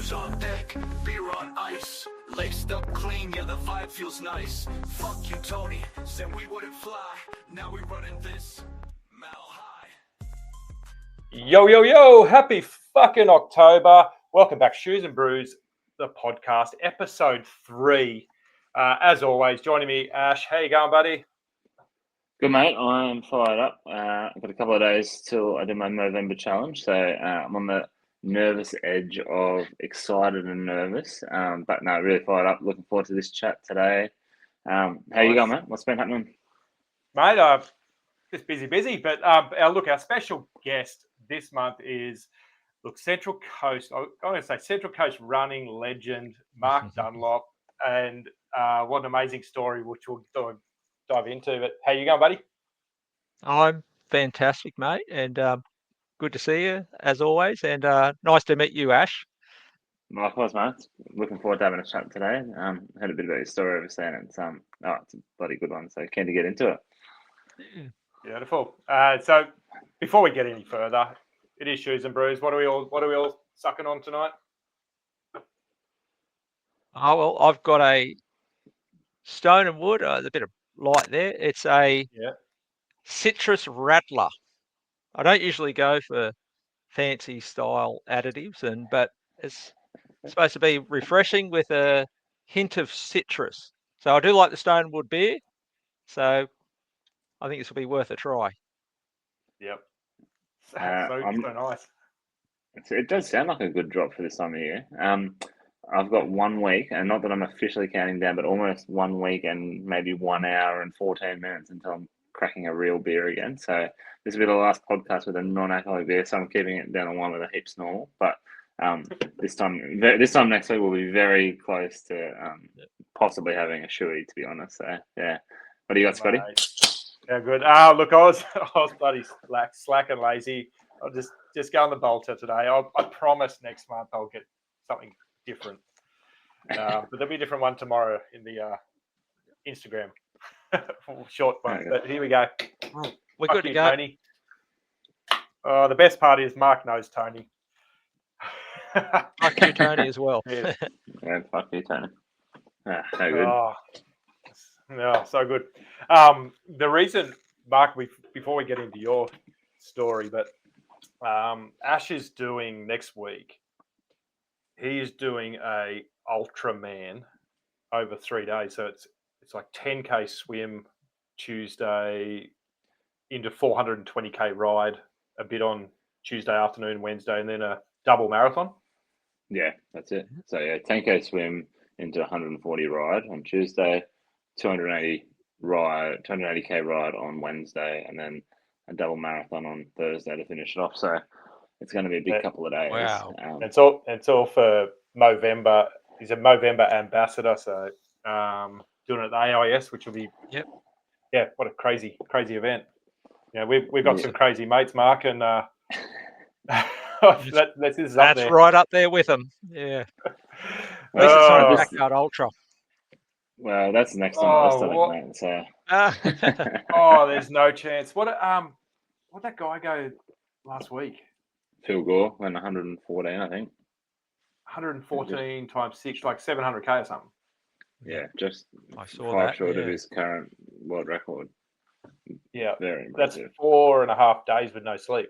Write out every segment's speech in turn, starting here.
Booze on deck, beer on ice. Laced up clean, yeah, the vibe feels nice. Fuck you, Tony, said we wouldn't fly. Now we're running this mile high. Yo, yo, yo, happy fucking October. Welcome back, Shoes and Brews, the podcast, episode 3. As always, joining me, Ash. How you going, buddy? Good, mate. I'm fired up. I've got a couple of days till I do my November challenge, so I'm on the nervous edge of excited and nervous, but no, really fired up. Looking forward to this chat today. How you going, mate? What's been happening? Mate, just busy, but our special guest this month is, Central Coast, I'm going to say Central Coast running legend, Mark Dunlop, and what an amazing story, which we'll dive into. But how you going, buddy? I'm fantastic, mate, and good to see you as always, and nice to meet you, Ash. Likewise, mate. Looking forward to having a chat today. Heard a bit about your story over saying it's a bloody good one, so keen to get into it. Beautiful. So before we get any further, it is Shoes and Brews. What are we all sucking on tonight? Oh well, I've got a Stone and Wood. There's a bit of light there. It's a citrus rattler. I don't usually go for fancy style additives, but it's supposed to be refreshing with a hint of citrus. So I do like the Stone and Wood beer. So I think this will be worth a try. Yep. So nice. It does sound like a good drop for this time of year. I've got 1 week, and not that I'm officially counting down, but almost 1 week and maybe 1 hour and 14 minutes until I'm cracking a real beer again. So this will be the last podcast with a non-alcoholic beer, so I'm keeping it down on one with a heaps normal. But this time next week we'll be very close to possibly having a shoey, to be honest. So yeah, what do you got, Scotty? Yeah, good. Look, I was bloody slack and lazy. I'll just go on the Banter today. I promise next month I'll get something different. But there'll be a different one tomorrow in the Instagram short one. Okay. But here we go. We're Fuck good to you, go. Tony. The best part is Mark knows Tony. Fuck you, Tony, as well. Yeah. Yeah, fuck you, Tony. No good. Oh, so good. The reason, Mark, before we get into your story, but Ash is doing next week. He is doing a Ultraman over 3 days. So it's like 10K swim Tuesday into 420K ride, a bit on Tuesday afternoon, Wednesday, and then a double marathon. Yeah, that's it. So yeah, 10K swim into 140 ride on Tuesday, 280K ride on Wednesday, and then a double marathon on Thursday to finish it off. So it's going to be a big couple of days. Wow. It's all for Movember. He's a Movember ambassador, so doing it at the AIS, which will be what a crazy event. Yeah, we've got some crazy mates, Mark, and this is up That's there. right up there with them. Yeah. At least it's not a backyard ultra. Well, that's the next on the list, I think, mate. So. There's no chance. What that guy go last week? Phil Gore went 114, I think. 114 times 6, like 700K or something. Yeah, just I saw 5 that, short of his current world record. Yeah, very impressive. That's 4.5 days with no sleep,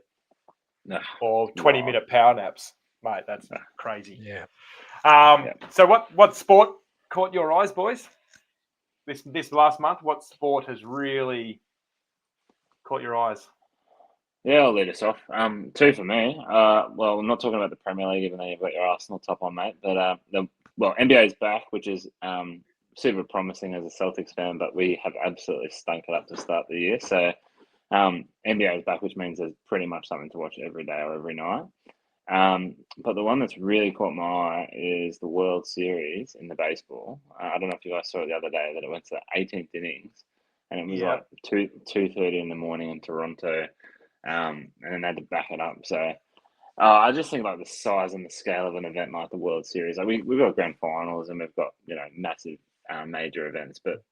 or 20-minute power naps, mate. That's crazy. Yeah. So what sport caught your eyes, boys? This last month, what sport has really caught your eyes? Yeah, I'll lead us off. 2 for me. Well, I'm not talking about the Premier League, even though you've got your Arsenal top on, mate. But NBA is back, which is super promising as a Celtics fan. But we have absolutely stunk it up to start the year. So NBA is back, which means there's pretty much something to watch every day or every night. But the one that's really caught my eye is the World Series in the baseball. I don't know if you guys saw it the other day that it went to the 18th innings, and it was like 2:30 in the morning in Toronto. And then they had to back it up. So I just think like the size and the scale of an event like the World Series. Like we've got grand finals and we've got massive major events, but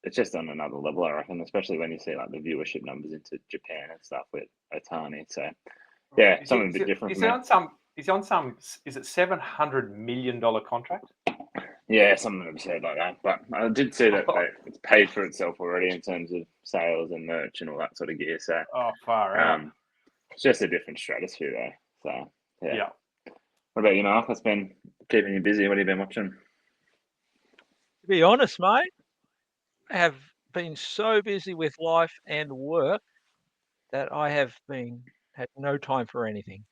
it's just on another level, I reckon. Especially when you see like the viewership numbers into Japan and stuff with Otani. So yeah, something a bit different. Is it on some He's on some. Is it $700 million contract? Yeah, something absurd like that. But I did see that it's paid for itself already in terms of sales and merch and all that sort of gear. So Far out. it's just a different stratosphere there. So Yeah. What about you, Mark? What's been keeping you busy? What have you been watching? To be honest, mate, I have been so busy with life and work that I have had no time for anything.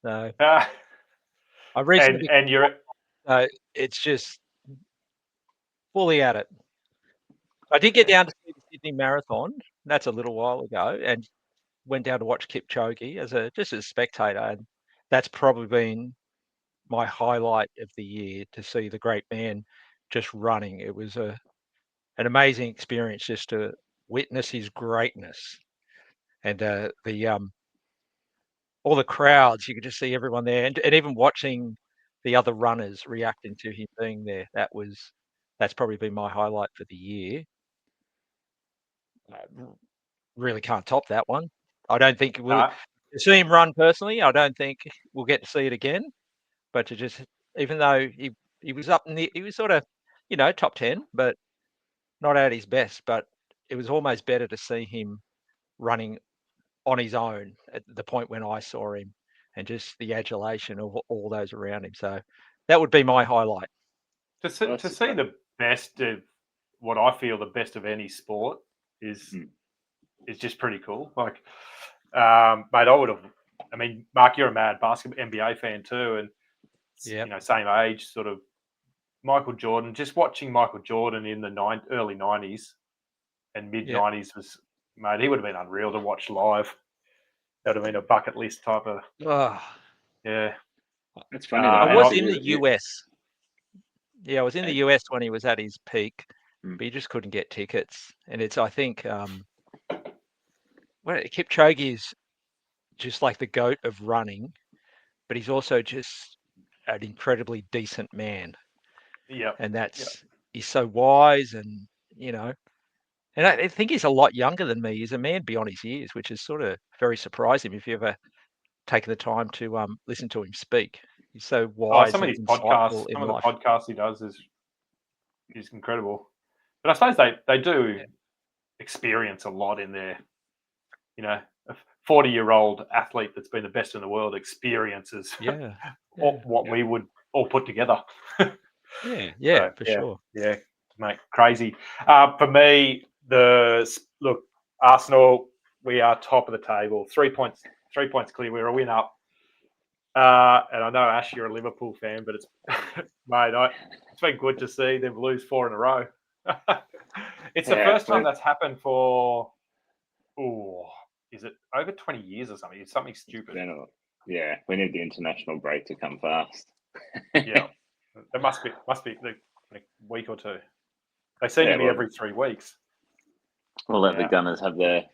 So I recently and you're it's just fully at it. I did get down to see the Sydney Marathon. That's a little while ago, and went down to watch Kipchoge just as a spectator, and that's probably been my highlight of the year, to see the great man just running. It was an amazing experience just to witness his greatness, and all the crowds. You could just see everyone there, and even watching the other runners reacting to him being there. That's probably been my highlight for the year. Really can't top that one. I don't think we'll to see him run personally. I don't think we'll get to see it again. But to just, even though he was up in he was sort of, top 10, but not at his best. But it was almost better to see him running on his own at the point when I saw him, and just the adulation of all those around him. So that would be my highlight. To see the best of what I feel the best of any sport is just pretty cool. Like, mate, I mean, Mark, you're a mad basketball NBA fan too, and same age, sort of. Michael Jordan, just watching Michael Jordan in the early 90s and mid 90s was, mate, he would have been unreal to watch live. That would have been a bucket list type of. Yeah. It's funny. I was in the US. Yeah, I was in the US when he was at his peak, but you just couldn't get tickets. And I think, Kipchoge is just like the GOAT of running, but he's also just an incredibly decent man. Yeah. And he's so wise, and, and I think he's a lot younger than me. He's a man beyond his years, which is sort of very surprising if you ever taken the time to listen to him speak. He's so wise. Some of and his podcasts, some of the podcasts he does is incredible. But I suppose they do experience a lot in there. A 40-year-old athlete that's been the best in the world experiences what we would all put together. For sure. Yeah, mate, crazy. For me, Arsenal, we are top of the table. 3 points clear. We're a win up. And I know, Ash, you're a Liverpool fan, but it's mate, it's been good to see them lose 4 in a row. It's the first time that's happened for is it over 20 years or something? It's something stupid. Yeah, we need the international break to come fast. Yeah, it must be a week or two. They seem to be every 3 weeks. We'll let the Gunners have their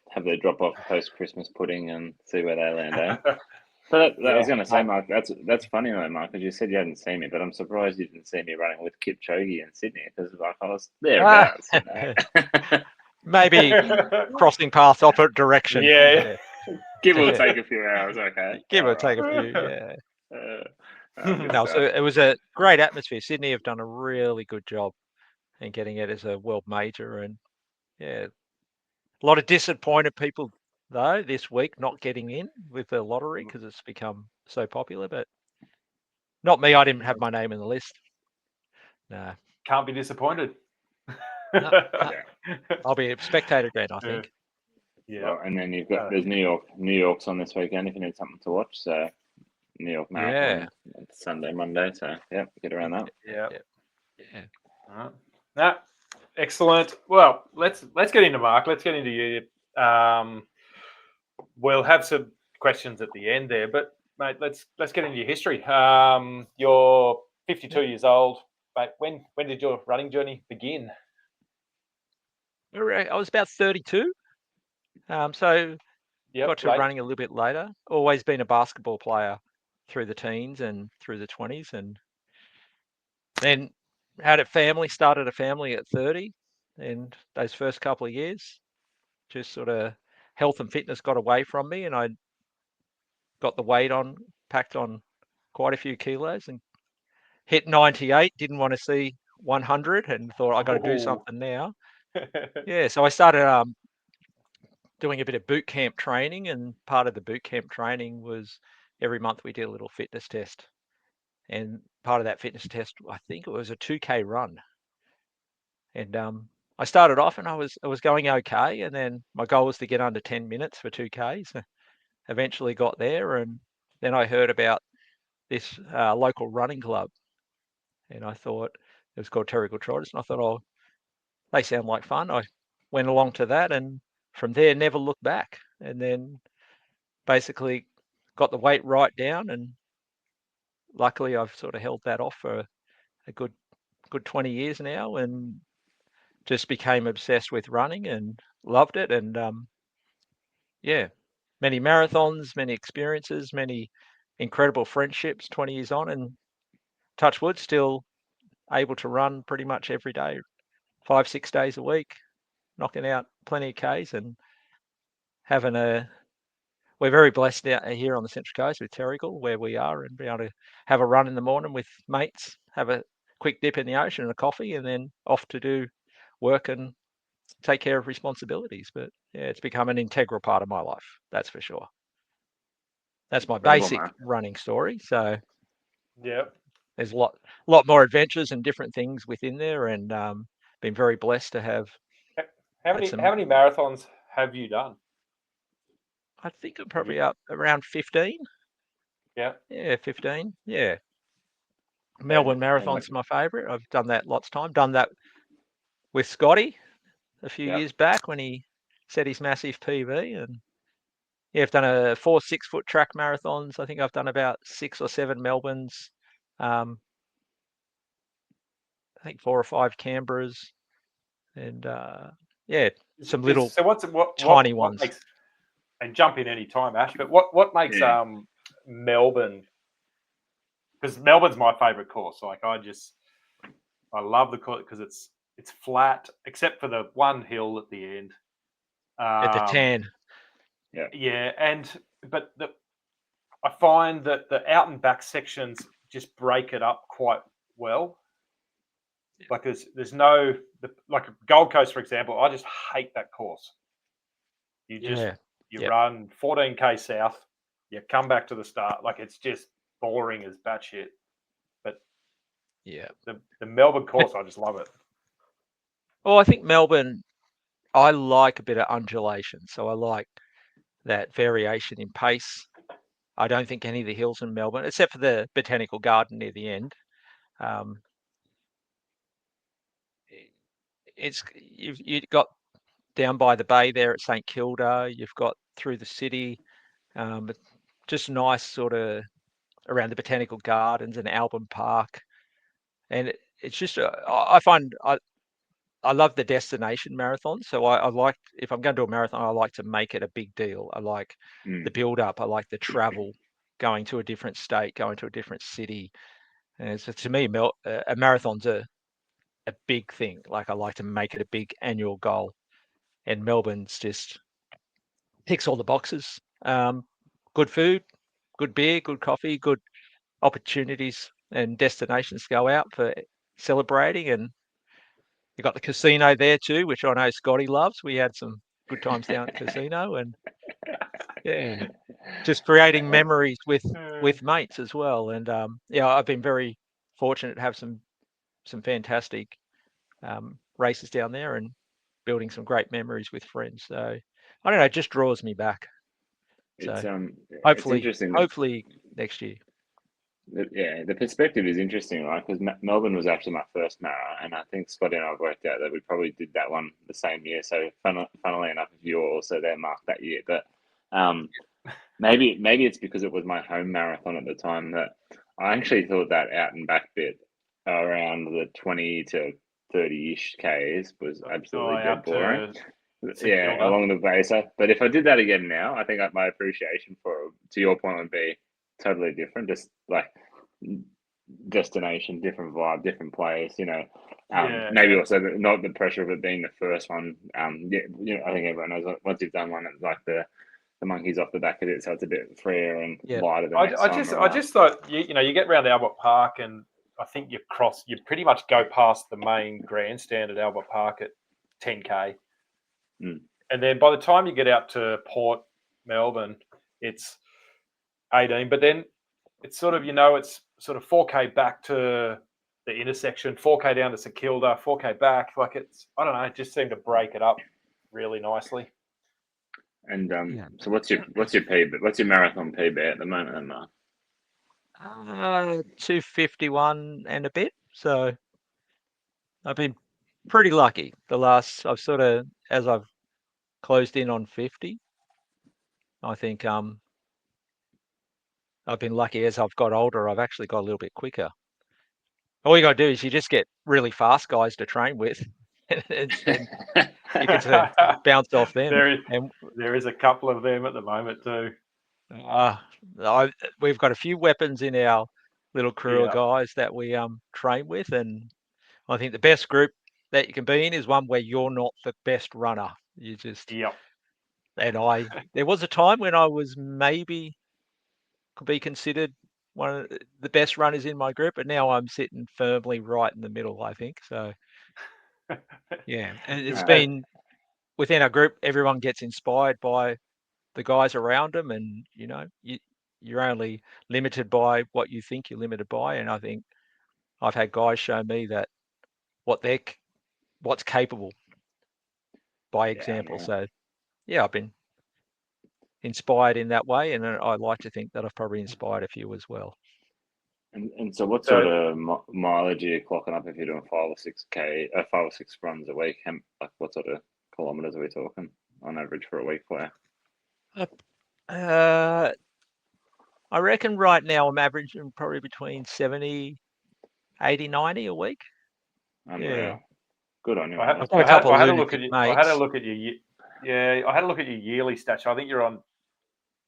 drop off post Christmas pudding and see where they land out. But I was going to say, Mark, that's funny though, Mark, because you said you hadn't seen me, but I'm surprised you didn't see me running with Kipchoge in Sydney, because I was thereabouts. Maybe crossing paths opposite direction. Yeah. Give or take a few hours, okay. Give or take a few, No, so it was a great atmosphere. Sydney have done a really good job in getting it as a world major, and a lot of disappointed people though this week not getting in with the lottery because it's become so popular. But not me. I didn't have my name in the list. No. Can't be disappointed. No. I'll be a spectator again, I think. Yeah. Well, and then there's New York's on this weekend if you need something to watch. So New York Marathon Sunday, Monday. So get around that. Yeah. All right. Excellent. Well, let's get into Mark. Let's get into you. We'll have some questions at the end there, but mate, let's get into your history. You're 52 years old. Mate, when did your running journey begin? I was about 32. So got to running a little bit later. Always been a basketball player through the teens and through the 20s, and then started a family at 30, and those first couple of years, just sort of health and fitness got away from me, and I got the weight on packed on quite a few kilos and hit 98. Didn't want to see 100 and thought I got to do something now. Yeah, so I started doing a bit of boot camp training, and part of the boot camp training was every month we did a little fitness test. And part of that fitness test, I think it was a 2K run. And I started off and I was going okay, and then my goal was to get under 10 minutes for 2Ks. So eventually got there, and then I heard about this local running club, and I thought it was called Terrigal Trotters, and I thought, oh, they sound like fun. I went along to that, and from there never looked back. And then basically got the weight right down, and luckily I've sort of held that off for a good 20 years now, and just became obsessed with running and loved it. And yeah, many marathons, many experiences, many incredible friendships 20 years on, and touch wood, still able to run pretty much every day, 5-6 days a week, knocking out plenty of Ks, and having we're very blessed out here on the Central Coast with Terrigal, where we are, and be able to have a run in the morning with mates, have a quick dip in the ocean and a coffee, and then off to do work and take care of responsibilities. But yeah, it's become an integral part of my life, that's for sure. That's my basic running story. So Yep. there's a lot more adventures and different things within there, and been very blessed to have. How many marathons have you done? I think I'm probably up around 15. Yeah. Yeah, 15. Yeah. Melbourne Marathon's my favourite. I've done that lots of time. Done that with Scotty a few years back when he set his massive PB. And yeah, I've done 4 6-foot track marathons. I think I've done about 6 or 7 Melbournes. I think 4 or 5 Canberras. And yeah, some little tiny ones. And jump in any time, Ash. But what makes Melbourne? Because Melbourne's my favourite course. Like I love the course because it's flat, except for the one hill at the end. At the 10. Yeah, but I find that the out and back sections just break it up quite well. Like there's no like Gold Coast, for example. I just hate that course. You run 14K south, you come back to the start. Like it's just boring as batshit. But yeah, the Melbourne course, I just love it. Well, I think Melbourne, I like a bit of undulation, so I like that variation in pace. I don't think any of the hills in Melbourne, except for the Botanical Garden near the end, you've got down by the bay there at St Kilda. You've got through the city, just nice sort of around the Botanical Gardens and Alban Park, and it's just I find I love the destination marathon. So I like, if I'm going to do a marathon, I like to make it a big deal. I like the build up. I like the travel, going to a different state, going to a different city. And so to me, a marathon's a big thing. Like I like to make it a big annual goal. And Melbourne's just ticks all the boxes. Good food, good beer, good coffee, good opportunities and destinations to go out for celebrating. And you got the casino there too, which I know Scotty loves. We had some good times down at the casino, and yeah, just creating memories with mates as well. And yeah, I've been very fortunate to have some fantastic races down there and building some great memories with friends. So I don't know, it just draws me back. So hopefully, it's interesting. Hopefully next year. The perspective is interesting, right? Because Melbourne was actually my first mara, and I think Scotty and I worked out that we probably did that one the same year. So funnily enough, you were also there, Mark, that year. But maybe it's because it was my home marathon at the time that I actually thought that out and back bit around the 20 to 30-ish Ks was absolutely dead boring. Yeah, along the base. But if I did that again now, I think my appreciation for, to your point, would be totally different. Just like destination, different vibe, different place. Maybe also not the pressure of it being the first one. I think everyone knows once you've done one, it's like the monkeys off the back of it, so it's a bit freer and Yeah. lighter the I next time just around. thought you get around Albert Park, and I think you pretty much go past the main grandstand at Albert Park at 10k, and then by the time you get out to Port Melbourne, it's 18. But then it's sort of it's sort of 4k back to the intersection, 4k down to St Kilda, 4k back. Like I don't know, it just seemed to break it up really nicely. And so what's your PB? What's your marathon PB at the moment, then, Mark? 251 and a bit. So I've been pretty lucky. I've sort of, as I've closed in on 50, I think I've been lucky. As I've got older, I've actually got a little bit quicker. All you got to do is you just get really fast guys to train with, and you can sort of bounce off them. There is a couple of them at the moment too. We've got a few weapons in our little crew of guys that we train with, and I think the best group that you can be in is one where you're not the best runner. You just and there was a time when I was maybe could be considered one of the best runners in my group, but now I'm sitting firmly right in the middle, I think. So yeah, and it's been within our group, everyone gets inspired by the guys around them, and you're only limited by what you think you're limited by. And I think I've had guys show me that what's capable by example. So yeah, I've been inspired in that way, and I like to think that I've probably inspired a few as well. And so what sort of mileage are you clocking up if you're doing 5 or 6 runs a week? Like what sort of kilometers are we talking on average for a week for you? I reckon right now I'm averaging probably between 70, 80, 90 a week. Unreal. Yeah. Good on you. I had a look at your yearly stats. I think you're on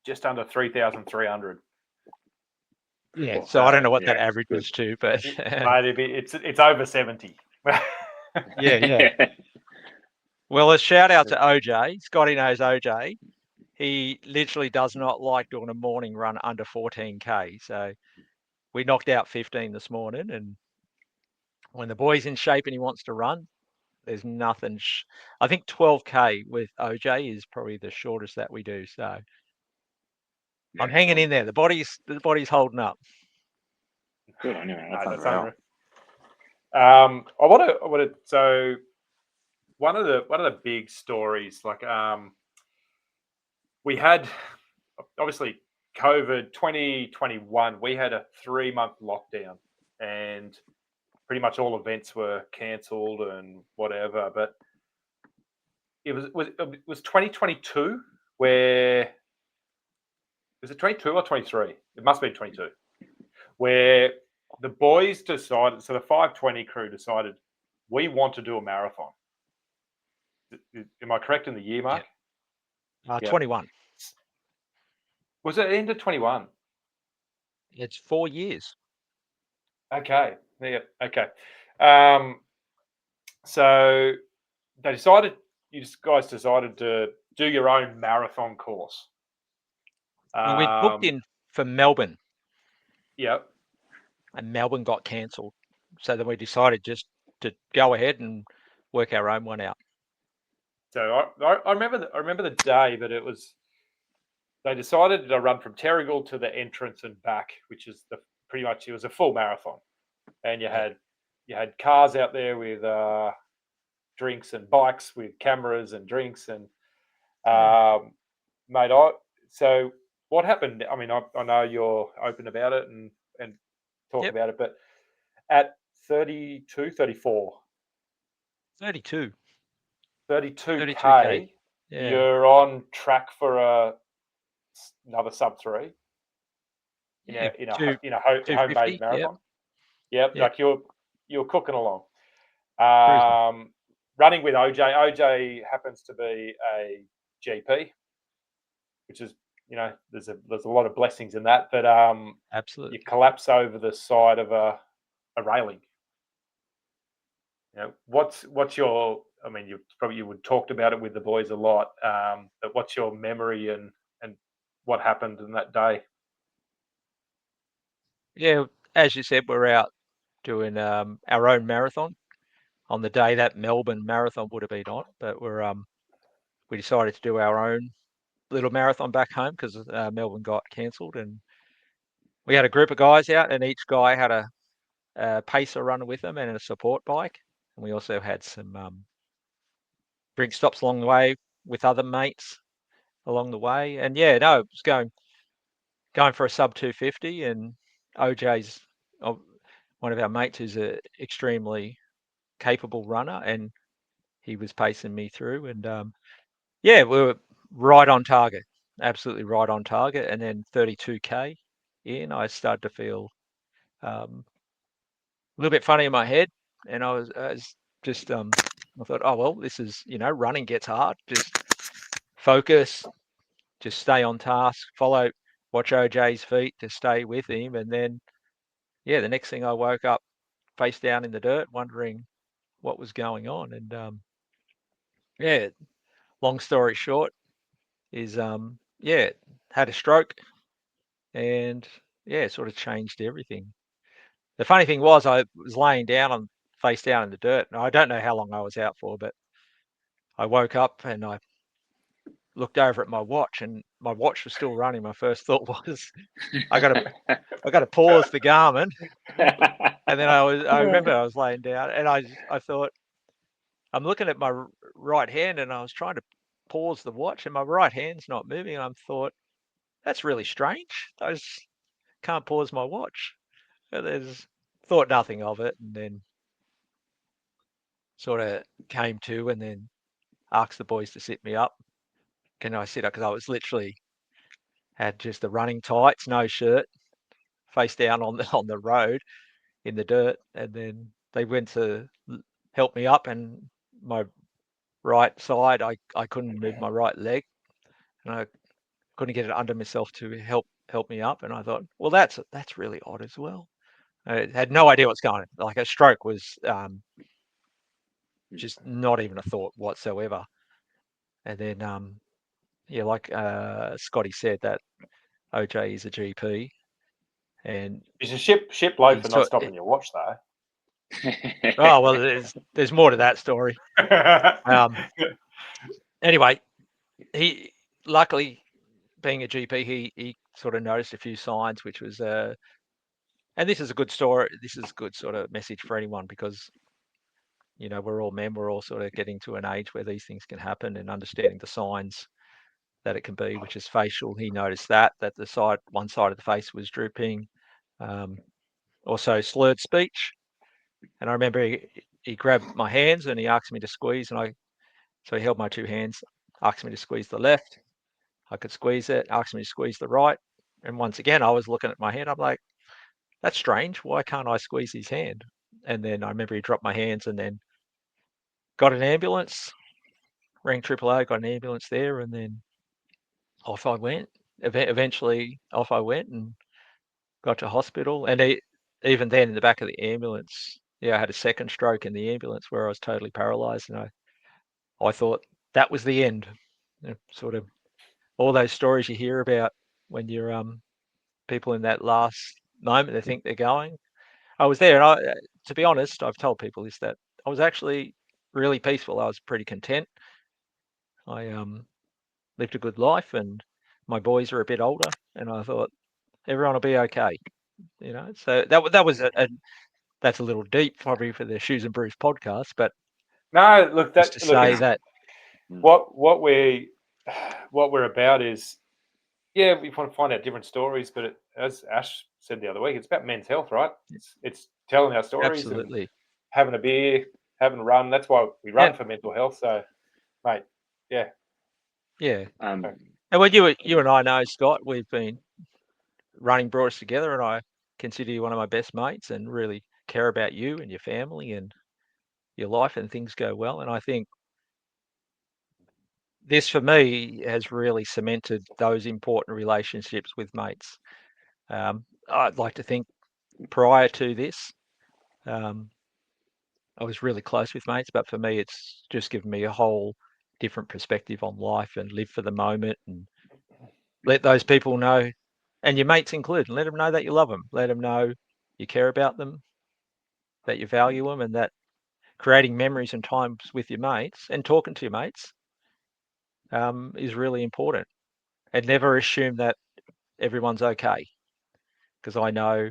just under 3,300. Yeah, so I don't know what that average is to, but it's over 70. Yeah. Well, a shout out to OJ. Scotty knows OJ. He literally does not like doing a morning run under 14k. So we knocked out 15 this morning, and when the boy's in shape and he wants to run, there's nothing. I think 12k with OJ is probably the shortest that we do. So I'm hanging in there. The body's holding up. Good on you, man. That's unreal. I want to. So one of the big stories, like we had obviously COVID 2021. We had a 3-month lockdown, and pretty much all events were cancelled and whatever. But it was 2022 where was it 22 or 23? It must be 22, where the boys decided. So the 520 crew decided we want to do a marathon. Am I correct in the year, Mark? Yeah. 21. Was it end of 21? It's 4 years. Okay. Yeah. Okay. So they decided. You guys decided to do your own marathon course. And we booked in for Melbourne. Yep. And Melbourne got cancelled. So then we decided just to go ahead and work our own one out. So I remember the day that it was. They decided to run from Terrigal to the entrance and back, which is pretty much it was a full marathon, and you had cars out there with drinks and bikes with cameras and drinks and mate. So what happened? I mean, I know you're open about it and talk about it, but at 32, 34. 32. 32k, you're on track for another sub 3 in a homemade marathon. Yep. Like you're cooking along. Running with OJ. OJ happens to be a GP, which is there's a lot of blessings in that. But absolutely, you collapse over the side of a railing. What's your? I mean, you would talked about it with the boys a lot. But what's your memory and what happened in that day. Yeah, as you said, we're out doing our own marathon on the day that Melbourne marathon would have been on, but we decided to do our own little marathon back home because Melbourne got cancelled, and we had a group of guys out, and each guy had a pacer runner with them and a support bike, and we also had some drink stops along the way with other mates along the way, and yeah, no, it was going for a sub 250, and OJ's one of our mates who's a extremely capable runner, and he was pacing me through, and yeah, we were right on target, absolutely right on target. And then 32k in, I started to feel a little bit funny in my head, and I was just I thought, oh well, this is, running gets hard. Just focus, just stay on task, watch OJ's feet to stay with him, and then yeah, the next thing I woke up face down in the dirt, wondering what was going on, and yeah, long story short is yeah, had a stroke, and yeah, it sort of changed everything. The funny thing was I was laying down on face down in the dirt, and I don't know how long I was out for, but I woke up and I looked over at my watch, and my watch was still running. My first thought was I got to pause the Garmin, and then I remember I was laying down, and I thought, I'm looking at my right hand, and I was trying to pause the watch, and my right hand's not moving. And I thought, that's really strange. I just can't pause my watch. And there's thought nothing of it, and then sort of came to, and then asked the boys to sit me up. Can I sit up? Because I was literally had just the running tights, no shirt, face down on the road in the dirt, and then they went to help me up, and my right side, I couldn't move my right leg, and I couldn't get it under myself to help me up. And I thought, well, that's really odd as well. I had no idea what's going on. Like, a stroke was just not even a thought whatsoever. And then yeah, like Scotty said, that OJ is a GP, and He's a ship bloke for not so stopping your watch, though. oh well, there's more to that story. Anyway, he luckily, being a GP, he sort of noticed a few signs, which was and this is a good story. This is a good sort of message for anyone, because we're all men. We're all sort of getting to an age where these things can happen, and understanding the signs that it can be, which is facial. He noticed that one side of the face was drooping, also slurred speech. And I remember he grabbed my hands and he asked me to squeeze, and so he held my two hands, asked me to squeeze the left. I could squeeze it, asked me to squeeze the right. And once again, I was looking at my hand. I'm like, that's strange. Why can't I squeeze his hand? And then I remember he dropped my hands, and then got an ambulance, rang AAA, got an ambulance there, and then off I went. Eventually, off I went and got to hospital. And even then, in the back of the ambulance, yeah, I had a second stroke in the ambulance where I was totally paralyzed, and I thought that was the end. Sort of all those stories you hear about when you're people in that last moment, they think they're going. I was there, and to be honest, I've told people this, that I was actually really peaceful. I was pretty content. I lived a good life, and my boys are a bit older, and I thought everyone will be okay. So that was that's a little deep probably for the Shoes and Brews podcast, but No, look, just to say that what we're about is, yeah, we want to find out different stories, but as Ash said the other week, it's about men's health, right? It's telling our stories absolutely, and having a beer, having a run. That's why we run, for mental health. So, mate, yeah. And when you and I know, Scott, we've been running Brews together, and I consider you one of my best mates, and really care about you and your family and your life, and things go well. And I think this, for me, has really cemented those important relationships with mates. I'd like to think prior to this, I was really close with mates, but for me, it's just given me a whole different perspective on life, and live for the moment, and let those people know, and your mates included, let them know that you love them. Let them know you care about them, that you value them, and that creating memories and times with your mates and talking to your mates is really important. And never assume that everyone's okay, because I know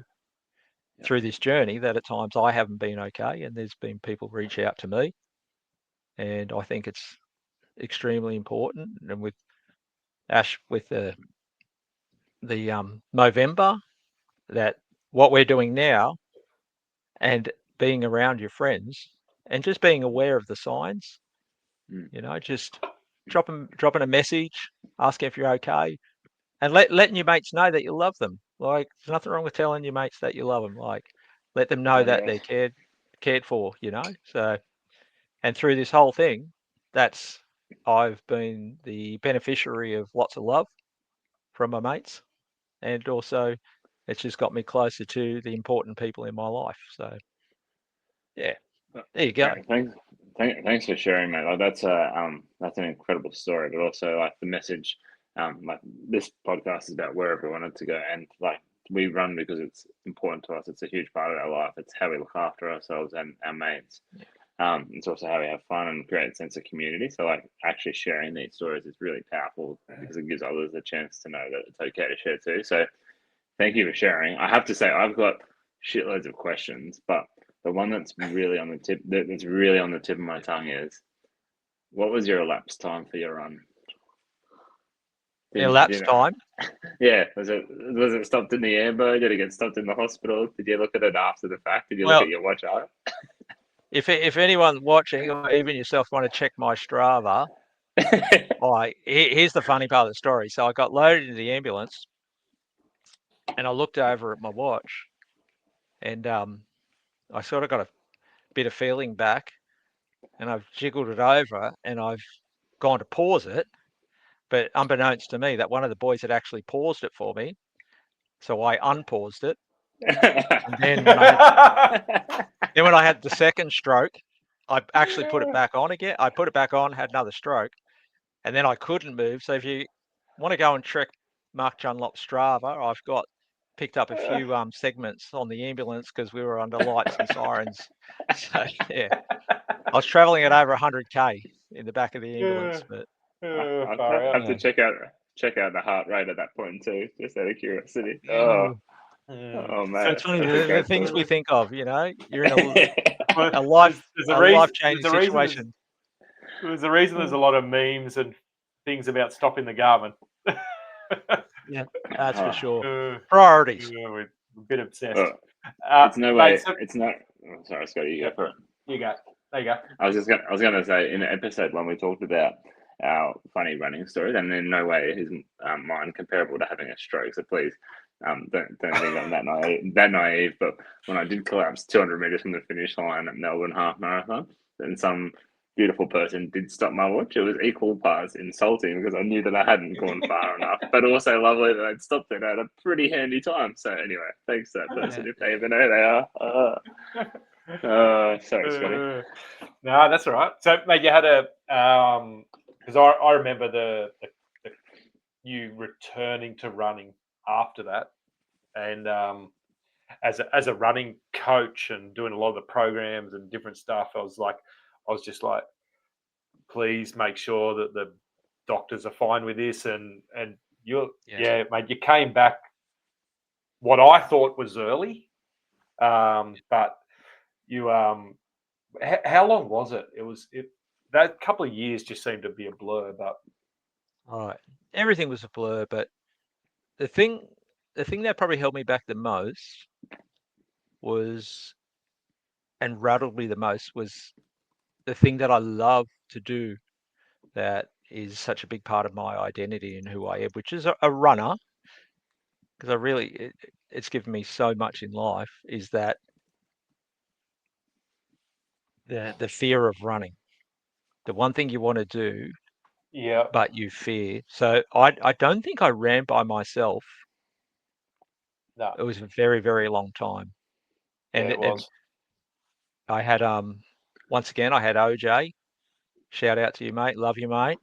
through this journey that at times I haven't been okay, and there's been people reach out to me, and I think it's extremely important. And with Ash, with the Movember, that what we're doing now, and being around your friends, and just being aware of the signs, just dropping a message, asking if you're okay, and letting your mates know that you love them. Like, there's nothing wrong with telling your mates that you love them. Like, let them know that they're cared for. So, and through this whole thing, I've been the beneficiary of lots of love from my mates, and also it's just got me closer to the important people in my life. So, yeah, there you go. Thanks for sharing, mate. Like that's an incredible story, but also like the message. Like this podcast is about wherever we want it to go, and like we run because it's important to us. It's a huge part of our life. It's how we look after ourselves and our mates. It's also how we have fun and create a sense of community. So like actually sharing these stories is really powerful because it gives others a chance to know that it's okay to share too. So thank you for sharing. I have to say I've got shitloads of questions, but the one that's really on the tip of my tongue is, what was your elapsed time for your run? Elapsed time? Yeah. Was it stopped in the amber? Did it get stopped in the hospital? Did you look at it after the fact? Did you look at your watch out? If anyone watching, or even yourself, want to check my Strava, here's the funny part of the story. So I got loaded into the ambulance, and I looked over at my watch, and I sort of got a bit of feeling back, and I've jiggled it over, and I've gone to pause it, but unbeknownst to me, that one of the boys had actually paused it for me, so I unpaused it, and then when I had the second stroke, I actually put it back on again. I put it back on, had another stroke, and then I couldn't move. So if you want to go and check Mark Dunlop Strava, I've got picked up a few segments on the ambulance because we were under lights and sirens. So yeah, I was traveling at over 100k in the back of the ambulance. But I have to check out the heart rate at that point too, just out of curiosity. Oh man, so it's funny the things we think of. You're in a life changing situation. There's a reason there's a lot of memes and things about stopping the Garmin. Yeah, that's for sure. Priorities. We're a bit obsessed. It's no way. It's not. Oh, sorry, Scotty. You go for it. You go. There you go. I was gonna say, in episode 1 we talked about our funny running stories, and in no way is mine comparable to having a stroke. So please, don't think I'm that naive. But when I did collapse 200 meters from the finish line at Melbourne Half Marathon, then some beautiful person did stop my watch. It was equal parts insulting because I knew that I hadn't gone far enough, but also lovely that I'd stopped it at a pretty handy time. So anyway, thanks to that person if they even know they are. Sorry, Scotty. No, that's all right. So, mate, you had because I remember the you returning to running after that, and as a running coach and doing a lot of the programs and different stuff, I was just like, please make sure that the doctors are fine with this, and mate, you came back what I thought was early, but you how long was it? That couple of years just seemed to be a blur, but everything was a blur. But the thing that probably held me back the most and rattled me the most was the thing that I love to do, that is such a big part of my identity and who I am, which is a runner, because it's given me so much in life, is that the fear of running. The one thing you want to do, but you fear. So I don't think I ran by myself. No. It was a very, very long time. And it was. And I had once again I had OJ. Shout out to you, mate. Love you, mate.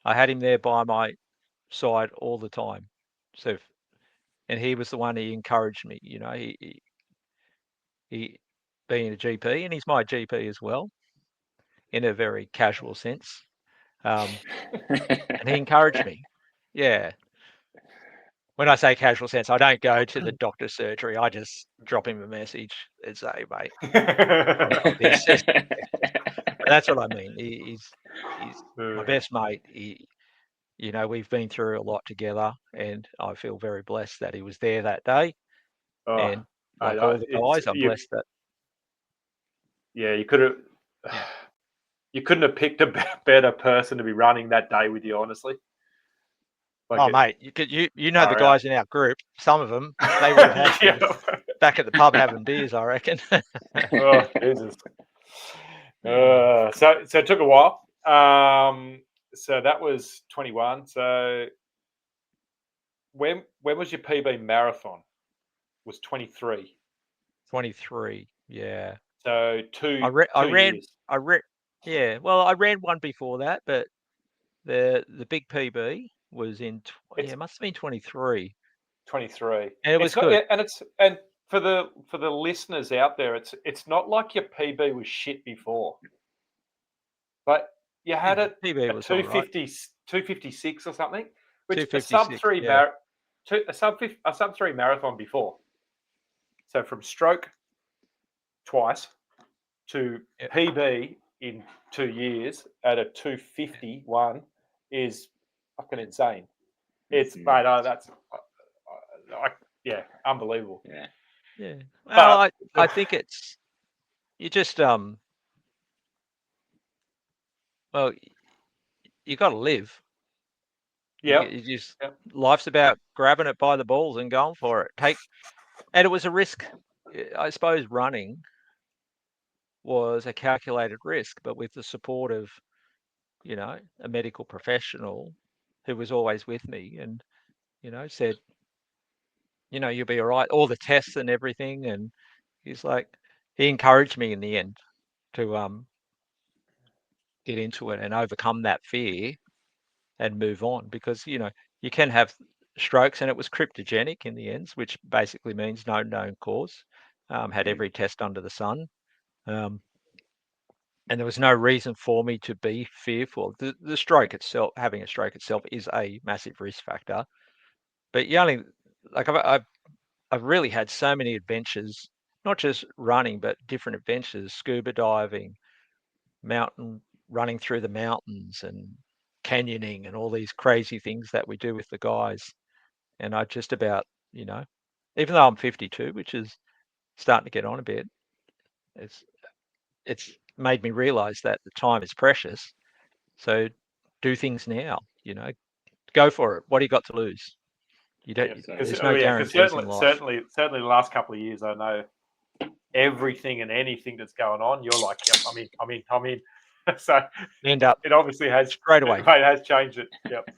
I had him there by my side all the time. So, and he was the one he encouraged me. He being a GP, and he's my GP as well, in a very casual sense. And he encouraged me. Yeah. When I say casual sense, I don't go to the doctor's surgery. I just drop him a message and say, mate, I've got this. That's what I mean. He's my best mate. We've been through a lot together, and I feel very blessed that he was there that day. Oh, And like all the guys, I'm blessed that. Yeah, you could have. You couldn't have picked a better person to be running that day with you, honestly. Mate, you know the guys in our group. Some of them, they would have had back at the pub having beers, I reckon. Oh, Jesus. So it took a while. So that was 21. So when was your PB marathon? Was 23. 23, yeah. So two years. Yeah. Well, I ran one before that, but the big PB was it must have been 23. 23. And it was good. And for the listeners out there, it's not like your PB was shit before. But you had a 250, right. 256 or something, which a sub 3 marathon before. So from stroke twice to PB in 2 years at a 251 is fucking insane. It's mate, that's unbelievable. Yeah. Well, I think it's you just well, you got to live. Yeah. Life's about grabbing it by the balls and going for it. And it was a risk. I suppose running was a calculated risk, but with the support of, a medical professional who was always with me and, said, you'll be all right. All the tests and everything. And he encouraged me in the end to get into it and overcome that fear and move on, because you can have strokes, and it was cryptogenic in the end, which basically means no known cause. Had every test under the sun, and there was no reason for me to be fearful. The stroke itself, having a stroke itself, is a massive risk factor. But you only I've really had so many adventures, not just running, but different adventures: scuba diving, mountain running through the mountains, and canyoning, and all these crazy things that we do with the guys. And I just about, even though I'm 52, which is starting to get on a bit, it's made me realize that the time is precious. So do things now, go for it. What do you got to lose? You don't. There's no guarantees in life. Certainly, the last couple of years, I know everything and anything that's going on. You're like, yep, I'm in. So end up. It obviously has straight away. It has changed it. Yep.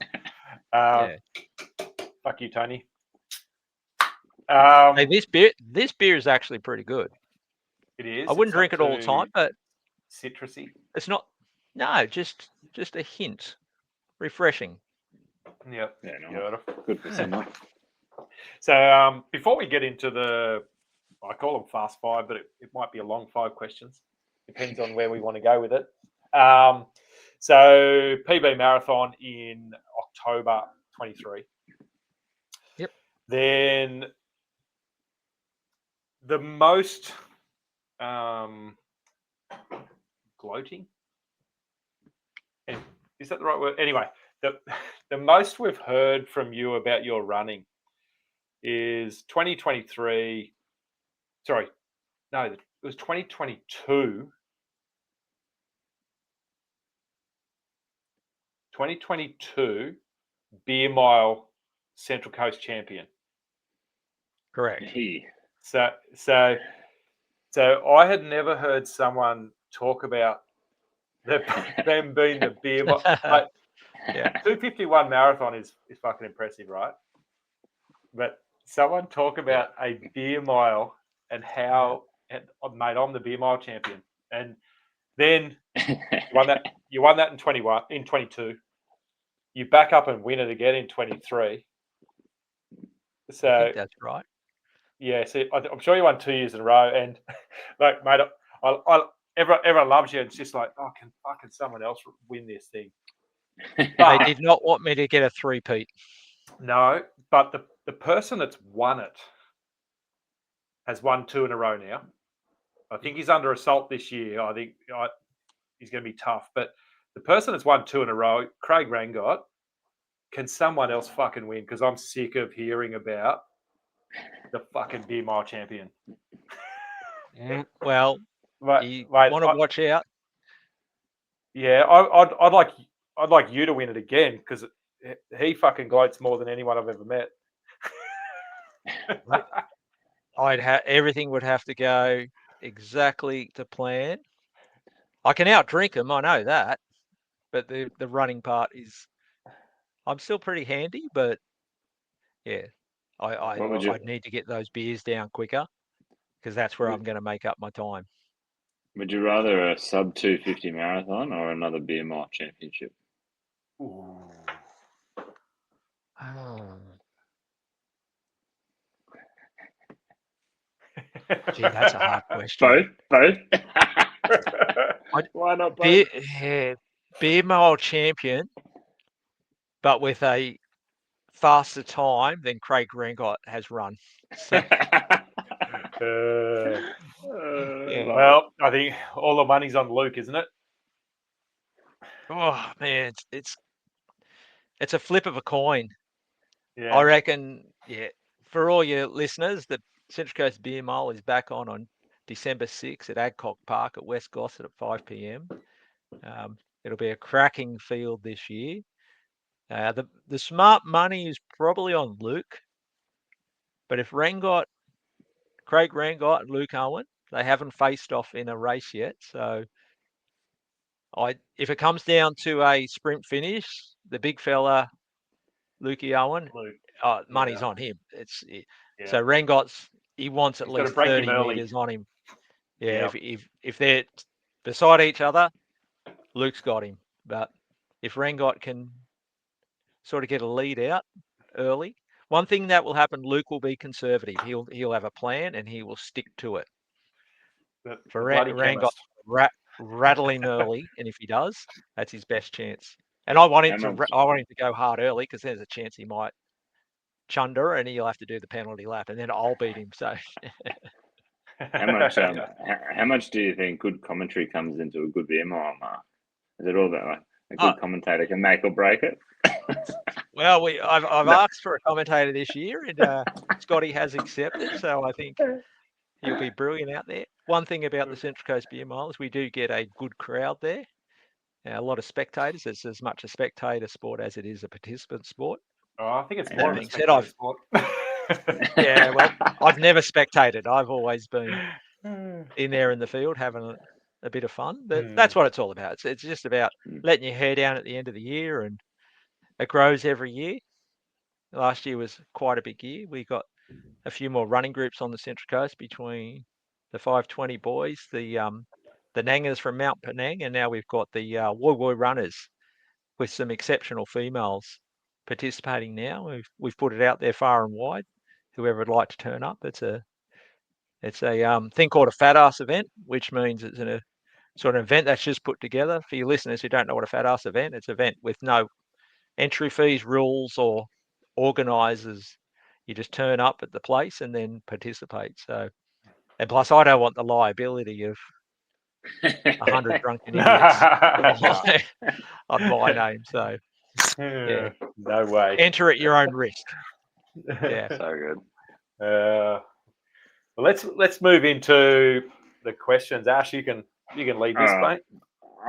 Fuck you, Tony. Hey, this beer is actually pretty good. It is. I wouldn't drink it all the time, but citrusy. It's not. No, just a hint. Refreshing. Yep. Yeah, no. Good for summer. So before we get into I call them fast five, but it might be a long 5 questions. Depends on where we want to go with it. So PB Marathon in October 23. Yep. Then the most gloating, is that the right word? Anyway, the most we've heard from you about your running is 2023. Sorry, no, it was 2022. 2022 Beer Mile Central Coast champion. Correct. So I had never heard someone talk about them being the beer mile. Like, 251 marathon is fucking impressive, right? But someone talk about a beer mile and how, mate, I'm the beer mile champion, and then you won that in 22. you back up and win it again in 23. I So think that's right. yeah, see, I'm sure you won 2 years in a row, and like, mate, everyone loves you. And it's just like, oh, can fucking someone else win this thing? They But did not want me to get a three-peat. no, but the person that's won it has won 2 in a row now. I think he's under assault this year. I think he's going to be tough. But the person that's won 2 in a row, Craig Rangott, can someone else fucking win? Because I'm sick of hearing about the fucking beer mile champion. Well, Mate, you want to watch out. Yeah, I'd like you to win it again because he fucking gloats more than anyone I've ever met. Everything would have to go exactly to plan. I can outdrink him, I know that, but the running part is, I'm still pretty handy, but yeah, I'd need to get those beers down quicker because that's where I'm going to make up my time. Would you rather a sub 250 marathon or another beer mile championship? Ooh. Gee, that's a hard question. Both. Why not both? Beer mile champion, but with a faster time than Craig Rangott has run. So, Well, I think all the money's on Luke, isn't it? Oh man, it's a flip of a coin. Yeah. I reckon, yeah, for all your listeners, the Central Coast Beer Mile is back on December 6th at Adcock Park at West Gossett at 5 p.m. It'll be a cracking field this year. The smart money is probably on Luke, but if Craig Rangott and Luke Owen, they haven't faced off in a race yet, so if it comes down to a sprint finish, the big fella, Lukey Owen, money's on him. So Rangott's, he wants at least 30 meters on him. Yeah, if they're beside each other, Luke's got him. But if Rangott can sort of get a lead out early, one thing that will happen, Luke will be conservative. He'll have a plan and he will stick to it. For Rangott, rattle him early, and if he does, that's his best chance. And I want him to go hard early because there's a chance he might chunder and he'll have to do the penalty lap, and then I'll beat him. So, how much do you think good commentary comes into a good beer mile, Mark? Is it all about like a good commentator can make or break it? Well, I've asked for a commentator this year, and Scotty has accepted. So I think he'll be brilliant out there. One thing about the Central Coast Beer Mile is we do get a good crowd there. A lot of spectators. It's as much a spectator sport as it is a participant sport. Oh, I think it's more of a spectator sport. Yeah, well, I've never spectated. I've always been in there in the field having a bit of fun. But that's what it's all about. It's just about letting your hair down at the end of the year, and it grows every year. Last year was quite a big year. We got a few more running groups on the Central Coast between the 520 boys, the Nangers from Mount Penang, and now we've got the Woi Woi runners with some exceptional females participating now. We've put it out there far and wide. Whoever would like to turn up, it's a thing called a fat ass event, which means it's a sort of event that's just put together. For your listeners who don't know what a fat ass event, it's an event with no entry fees, rules, or organisers. You just turn up at the place and then participate. So, and plus, I don't want the liability of 100 drunken idiots on my name. So, yeah, no way. Enter at your own risk. Yeah, so good. Well, let's move into the questions. Ash, you can lead this, mate.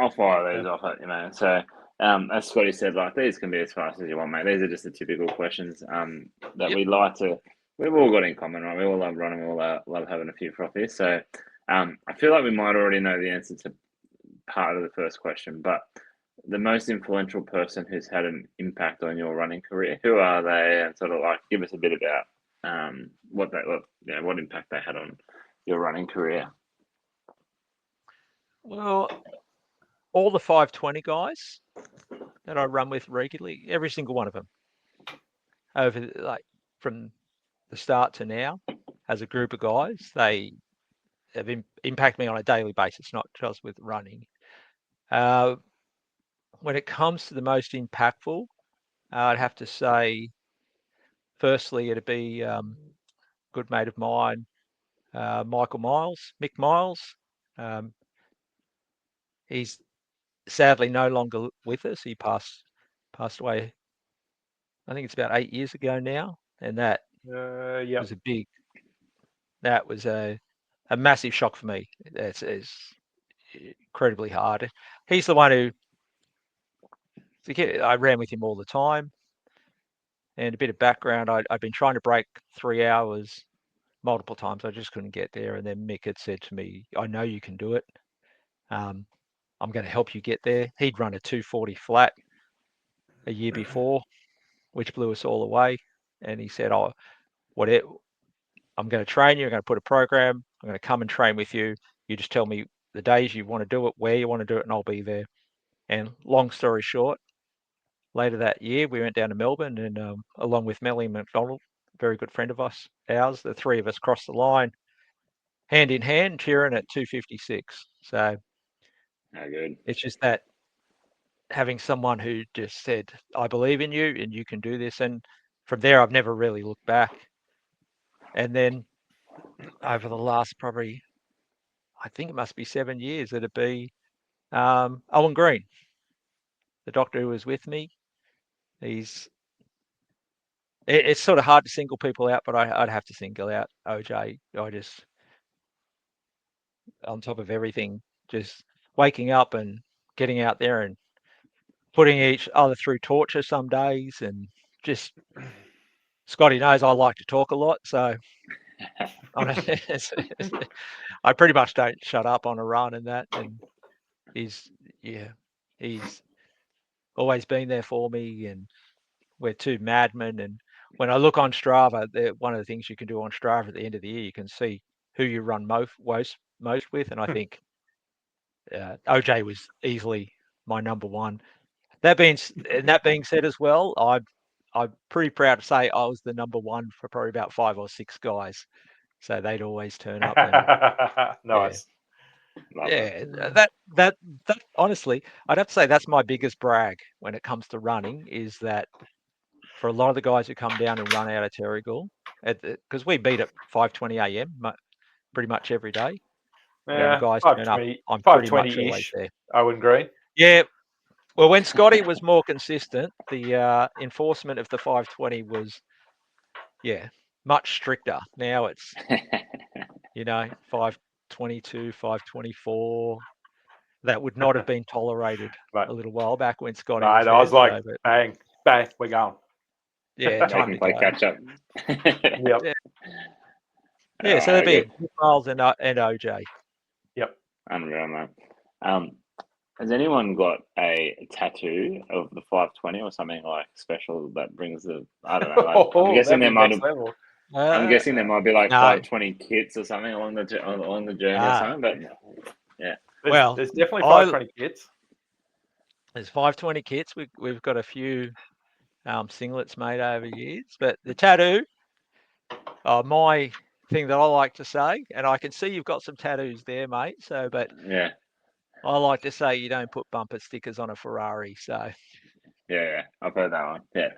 I'll fire these off at you, man. So, as Scotty said, like these can be as fast as you want, mate. These are just the typical questions that we like to. We've all got in common, right? We all love running. We all love having a few frothies. So, I feel like we might already know the answer to part of the first question, but the most influential person who's had an impact on your running career, who are they? And sort of like give us a bit about what impact they had on your running career. well, all the 520 guys that I run with regularly, every single one of them, over like from the start to now, as a group of guys, they have impacted me on a daily basis, not just with running. When it comes to the most impactful, I'd have to say, firstly, it'd be a good mate of mine, Mick Miles. He's sadly no longer with us. He passed away, I think it's about 8 years ago now, and that Yep. was a massive shock for me. It's incredibly hard. He's the one who I ran with him all the time. And a bit of background, I'd been trying to break 3 hours multiple times. I just couldn't get there. And then Mick had said to me, I know you can do it. I'm going to help you get there. He'd run a 240 flat a year before, which blew us all away. And he said, oh, whatever, I'm going to train you. I'm going to put a program. I'm going to come and train with you. You just tell me the days you want to do it, where you want to do it, and I'll be there. And long story short, later that year, we went down to Melbourne, and along with Melly McDonald, a very good friend of ours, the three of us crossed the line, hand in hand, cheering at 256. So good. it's just that having someone who just said, I believe in you and you can do this. And from there, I've never really looked back. And then over the last probably, I think it must be 7 years, it'd be Owen Green, the doctor who was with me. It's sort of hard to single people out, but I'd have to single out OJ. I just, on top of everything, just waking up and getting out there and putting each other through torture some days, and just Scotty knows I like to talk a lot, so I pretty much don't shut up on a run and that. And he's always been there for me, and we're two madmen. And when I look on Strava, one of the things you can do on Strava at the end of the year, you can see who you run most with, and I think OJ was easily my number one. That being said as well, I'm pretty proud to say I was the number one for probably about 5 or 6 guys. So they'd always turn up and Nice. that honestly, I'd have to say that's my biggest brag when it comes to running, is that for a lot of the guys who come down and run out of Terrigal, because we beat at 5:20 a.m. pretty much every day. Whenever Yeah, guys turn up, 520, I'm pretty much 520 always ish. there. Owen Green. Yeah. Well, when Scotty was more consistent, the enforcement of the 5:20 was, much stricter. Now it's, 5:22, 5:24. That would not have been tolerated But a little while back when Scotty no, was I there. was like, but bang, bang, we're going. yeah, They time can to play go. catch up. Yep. Yeah, so that'd be Miles and OJ. Yep. Unreal, man. Has anyone got a tattoo of the 520 or something like special that brings the? I don't know. Like, I'm guessing there might. I'm guessing there might be like 520 kits or something along the journey or something. But yeah. There's definitely 520 kits. There's 520 kits. We've got a few singlets made over years, but the tattoo, my thing that I like to say, and I can see you've got some tattoos there, mate. So, but yeah, I like to say you don't put bumper stickers on a Ferrari. So yeah, I've heard that one. Yeah,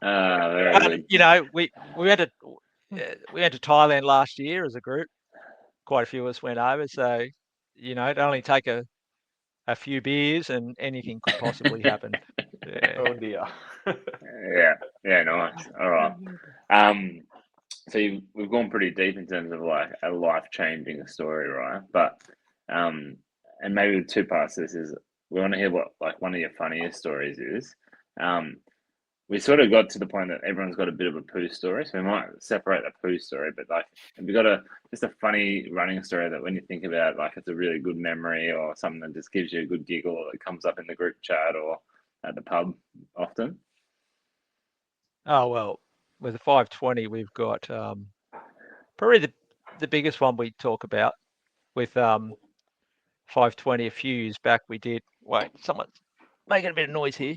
very good. we went to Thailand last year as a group. Quite a few of us went over, so it'd only take a few beers and anything could possibly happen. Yeah. Oh dear. yeah, nice. All right. So we've gone pretty deep in terms of like a life-changing story, right? But and maybe the two parts to this is we want to hear what like one of your funniest stories is. We sort of got to the point that everyone's got a bit of a poo story, so we might separate the poo story. But like, have you got just a funny running story that when you think about, like, it's a really good memory or something that just gives you a good giggle or that comes up in the group chat or at the pub often? Oh well, with the 520, we've got probably the biggest one we talk about with 520 a few years back. We did. Wait, someone's making a bit of noise here.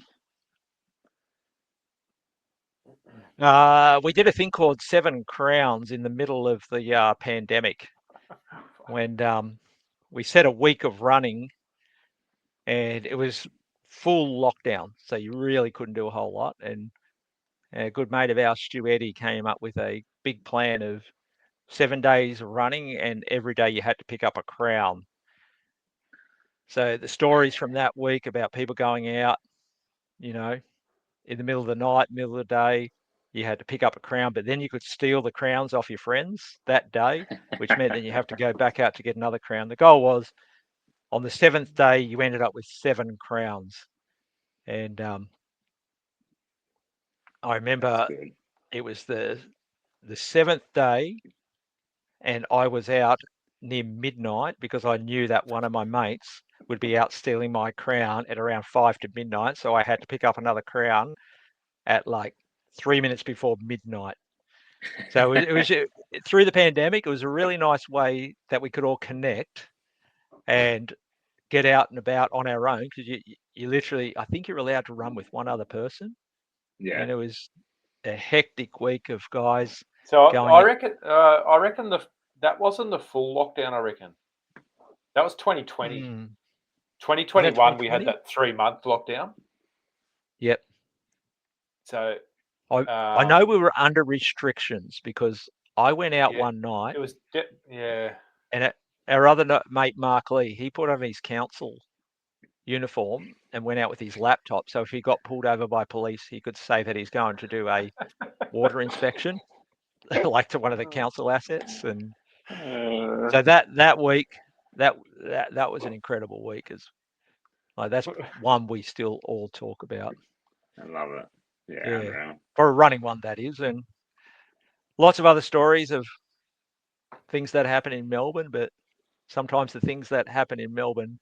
We did a thing called 7 Crowns in the middle of the pandemic when we set a week of running, and it was full lockdown, so you really couldn't do a whole lot. And a good mate of ours, Stu Eddy, came up with a big plan of 7 days of running, and every day you had to pick up a crown. So the stories from that week about people going out, you know, in the middle of the night, middle of the day, you had to pick up a crown, but then you could steal the crowns off your friends that day, which meant that you have to go back out to get another crown. The goal was on the 7th day, you ended up with 7 crowns. And I remember it was the 7th day, and I was out near midnight because I knew that one of my mates would be out stealing my crown at around 5 to midnight. So I had to pick up another crown at like 3 minutes before midnight. So it was through the pandemic, it was a really nice way that we could all connect and get out and about on our own, because you literally, I think you're allowed to run with one other person. Yeah. And it was a hectic week of guys. So going I out. reckon that wasn't the full lockdown. I reckon that was 2020. 2021, we had that 3-month lockdown. Yep. So I know we were under restrictions because I went out one night. It was and our other mate Mark Lee, he put on his council uniform and went out with his laptop. So if he got pulled over by police, he could say that he's going to do a water inspection, like to one of the council assets. And so that week, that was an incredible week. That's one we still all talk about. I love it. Yeah. For a running one, that is. And lots of other stories of things that happen in Melbourne, but sometimes the things that happen in Melbourne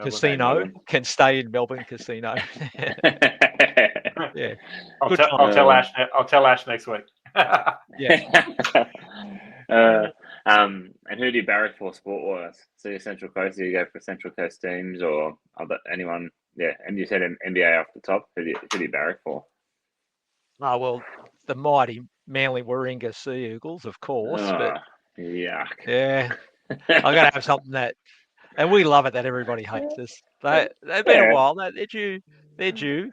casino can stay in Melbourne casino. Yeah. I'll tell Ash. I'll tell Ash next week. Yeah. And who do you barrack for sport-wise? So your Central Coast, do you go for Central Coast teams or anyone? Yeah, and you said an NBA off the top. Who do you barrack for? Oh, well, the mighty Manly Warringah Sea Eagles, of course. But yuck. Yeah, I'm going to have something that, and we love it that everybody hates us. They've been a while. They're due.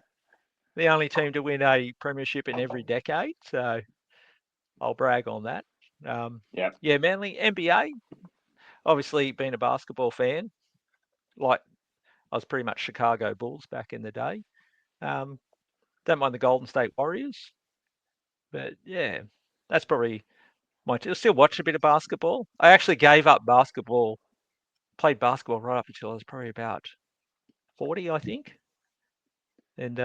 The only team to win a premiership in every decade. So I'll brag on that. Yeah, Manly NBA. Obviously, being a basketball fan, like I was pretty much Chicago Bulls back in the day. Don't mind the Golden State Warriors, but yeah, that's probably my. I still watch a bit of basketball. I actually gave up basketball. Played basketball right up until I was probably about 40, I think. And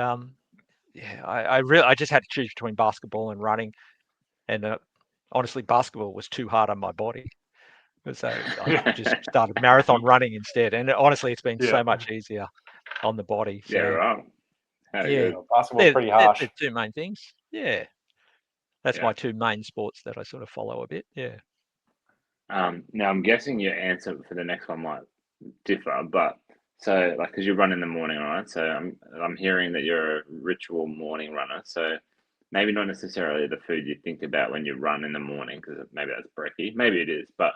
yeah, I just had to choose between basketball and running, and honestly, basketball was too hard on my body. So I just started marathon running instead. And honestly, it's been so much easier on the body. So, yeah, right. Basketball's pretty harsh. They're two main things. Yeah. That's my two main sports that I sort of follow a bit. Yeah. Now, I'm guessing your answer for the next one might differ, but so because you run in the morning, right? So I'm hearing that you're a ritual morning runner. So maybe not necessarily the food you think about when you run in the morning, because maybe that's brekkie. Maybe it is, but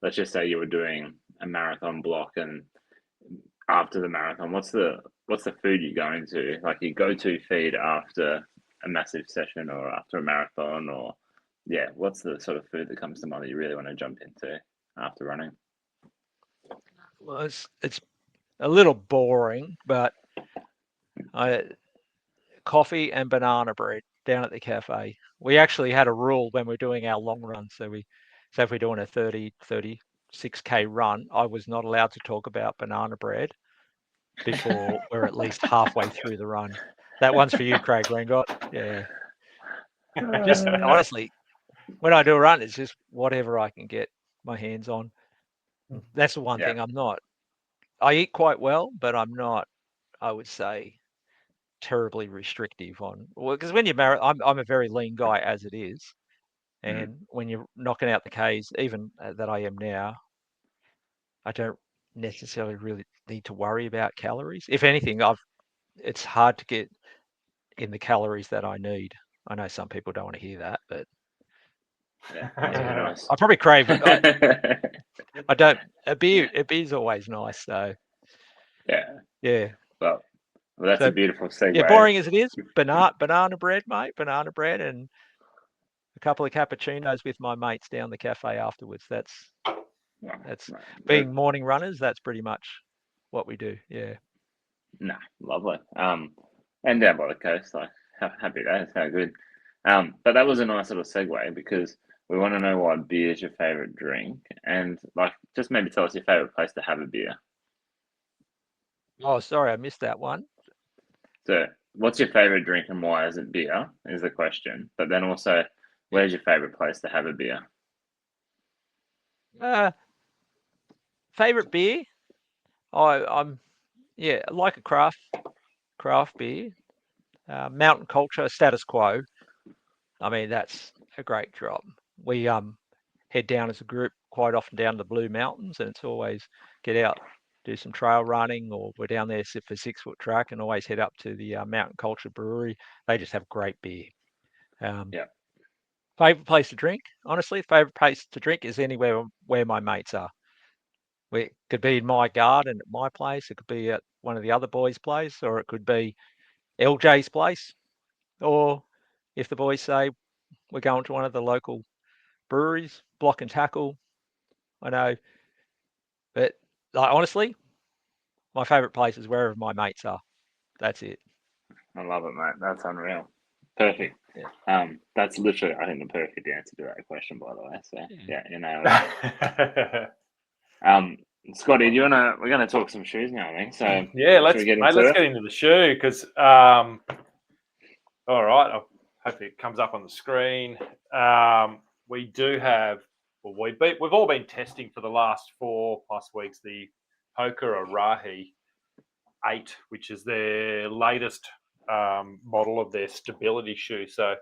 let's just say you were doing a marathon block, and after the marathon, what's the food you go into? Like your go-to feed after a massive session or after a marathon, or what's the sort of food that comes to mind that you really want to jump into after running? Well, it's a little boring, but coffee and banana bread down at the cafe. We actually had a rule when we're doing our long run. So if we're doing a 36K run, I was not allowed to talk about banana bread before we're at least halfway through the run. That one's for you, Craig Rengott. Yeah. Just honestly, when I do a run, it's just whatever I can get my hands on. That's the one thing I'm not. I eat quite well, but I'm not, I would say, terribly restrictive on. Well, because when you're I'm a very lean guy as it is, and when you're knocking out the Ks, even that I am now, I don't necessarily really need to worry about calories. If anything, it's hard to get in the calories that I need. I know some people don't want to hear that, but Yeah, must be nice. I probably crave it. I don't. A beer's always nice, so yeah. Well, that's So, a beautiful segue. yeah, boring as it is, banana bread, mate, banana bread, and a couple of cappuccinos with my mates down the cafe afterwards. That's being morning runners. That's pretty much what we do. Yeah. Nah, lovely. And down by the coast, like happy days, how good. But that was a nice little segue because we want to know why beer is your favorite drink, and like just maybe tell us your favorite place to have a beer. Oh, sorry, I missed that one. So, what's your favorite drink and why is it beer? Is the question. But then also, where's your favorite place to have a beer? Favorite beer? I like a craft beer. Mountain Culture, Status Quo. I mean, that's a great drop. We head down as a group quite often down to the Blue Mountains, and it's always get out, do some trail running, or we're down there for 6 foot track, and always head up to the Mountain Culture Brewery. They just have great beer. Favorite place to drink? Honestly, favorite place to drink is anywhere where my mates are. It could be in my garden at my place. It could be at one of the other boys' place, or it could be LJ's place. Or if the boys say we're going to one of the local breweries, Block and Tackle. I know, but like honestly, my favourite place is wherever my mates are. That's it. I love it, mate. That's unreal. Perfect. Yeah. That's literally, I think, the perfect answer to that question, by the way. So yeah, you know. Scotty, we're gonna talk some shoes now, I think. So yeah, let's get into the shoe because all right, hopefully it comes up on the screen. We do have, well, we've all been testing for the last 4+ weeks the Hoka Arahi 8, which is their latest model of their stability shoe. So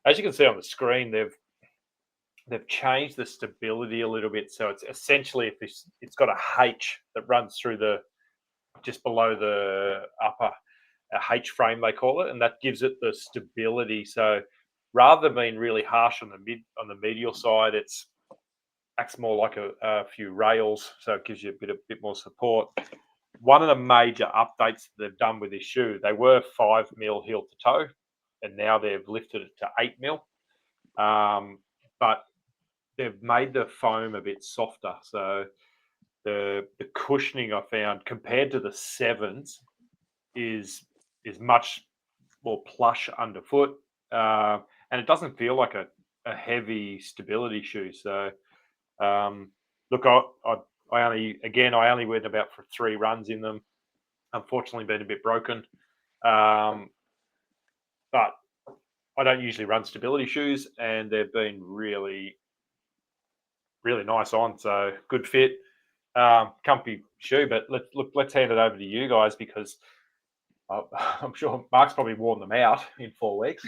as you can see on the screen, they've changed the stability a little bit. So it's essentially it's got a H that runs through just below the upper H frame, they call it, and that gives it the stability. So rather than being really harsh on the medial side, it's acts more like a few rails, so it gives you a bit more support. One of the major updates they've done with this shoe, they were 5 mil heel to toe, and now they've lifted it to 8 mil. But they've made the foam a bit softer, so the cushioning I found compared to the 7s is much more plush underfoot, and it doesn't feel like a heavy stability shoe. So look, I only went about for 3 runs in them. Unfortunately, been a bit broken, but I don't usually run stability shoes, and they've been really, really nice on. So good fit, comfy shoe. But let's hand it over to you guys because I'm sure Mark's probably worn them out in 4 weeks,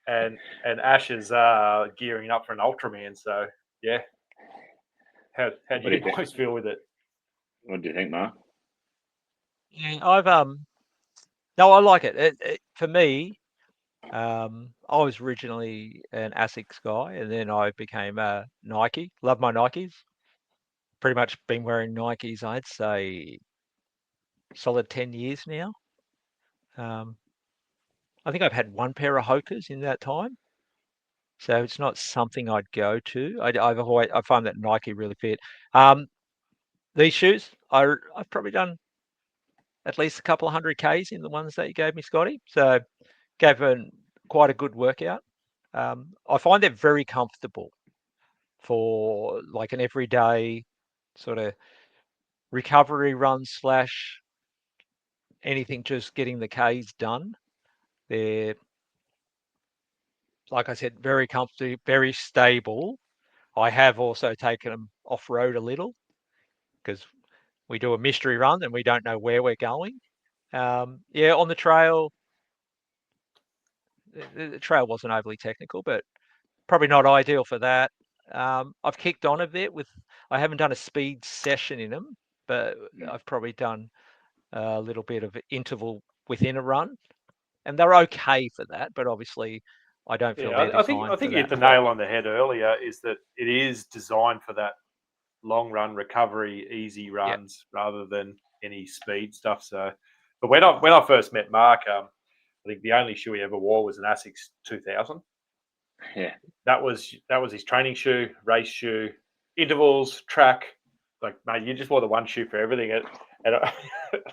and Ash is gearing up for an Ultraman. So yeah, how do you guys feel with it? What do you think, Mark? Yeah, no, I like it. For me, I was originally an Asics guy, and then I became a Nike. Love my Nikes. Pretty much been wearing Nikes, I'd say, solid 10 years now. I think I've had one pair of Hokas in that time, so it's not something I'd go to. I find that Nike really fit. These shoes, I've probably done at least a couple of 100 Ks in the ones that you gave me, Scotty. So gave quite a good workout. I find they're very comfortable for like an everyday sort of recovery run / anything, just getting the Ks done. They're, like I said, very comfortable, very stable. I have also taken them off road a little because we do a mystery run and we don't know where we're going. On the trail, the trail wasn't overly technical, but probably not ideal for that. I've kicked on a bit with. I haven't done a speed session in them, but I've probably done a little bit of interval within a run, and they're okay for that. But obviously, I don't feel they're I designed think for you hit that. the nail on the head earlier. Is that it is designed for that long run recovery, easy runs rather than any speed stuff. So, but when I first met Mark, I think the only shoe he ever wore was an Asics 2000. Yeah, that was his training shoe, race shoe, intervals, track. Like, mate, you just wore the one shoe for everything. And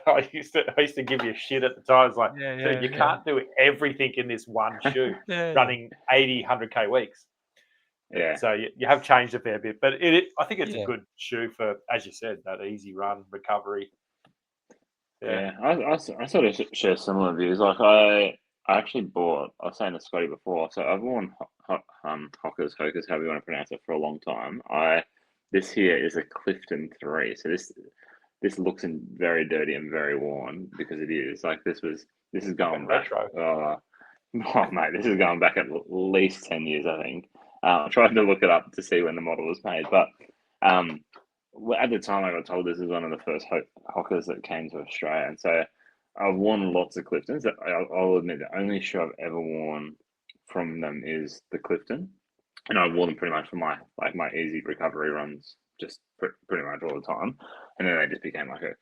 I used to give you shit at the time. It's like, dude, you can't do everything in this one shoe. Running 80, 100k weeks. yeah. So you have changed a fair bit, but I think it's a good shoe for, as you said, that easy run recovery. Yeah, I sort of share similar views. Like I actually bought. I was saying to Scotty before. So I've worn Hokas, however you want to pronounce it, for a long time. This here is a Clifton 3. So this looks very dirty and very worn because it is. Like this is going back. Retro. Oh mate, this is going back at least 10 years, I think. I tried to look it up to see when the model was made, but at the time I got told this is one of the first Hokas that came to Australia, and so I've worn lots of Cliftons. I'll admit the only shoe I've ever worn from them is the Clifton, and I've worn them pretty much for my easy recovery runs, just pretty much all the time, and then they just became like a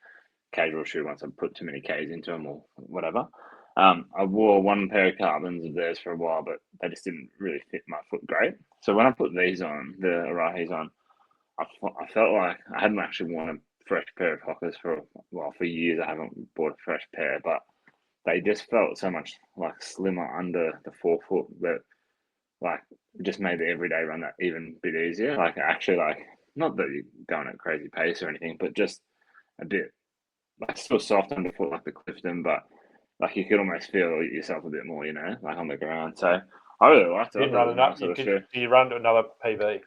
casual shoe once I put too many Ks into them or whatever. I wore one pair of carbons of theirs for a while, but they just didn't really fit my foot great. So when I put these on, the Arahis on, I felt like I hadn't actually worn a fresh pair of Hokas for years. I haven't bought a fresh pair, but they just felt so much like slimmer under the forefoot that like just made the everyday run that even bit easier. Like actually, like not that you're going at crazy pace or anything, but just a bit like still soft underfoot like the Clifton, but like you could almost feel yourself a bit more, like on the ground. So I really liked it. Do you run to another PB?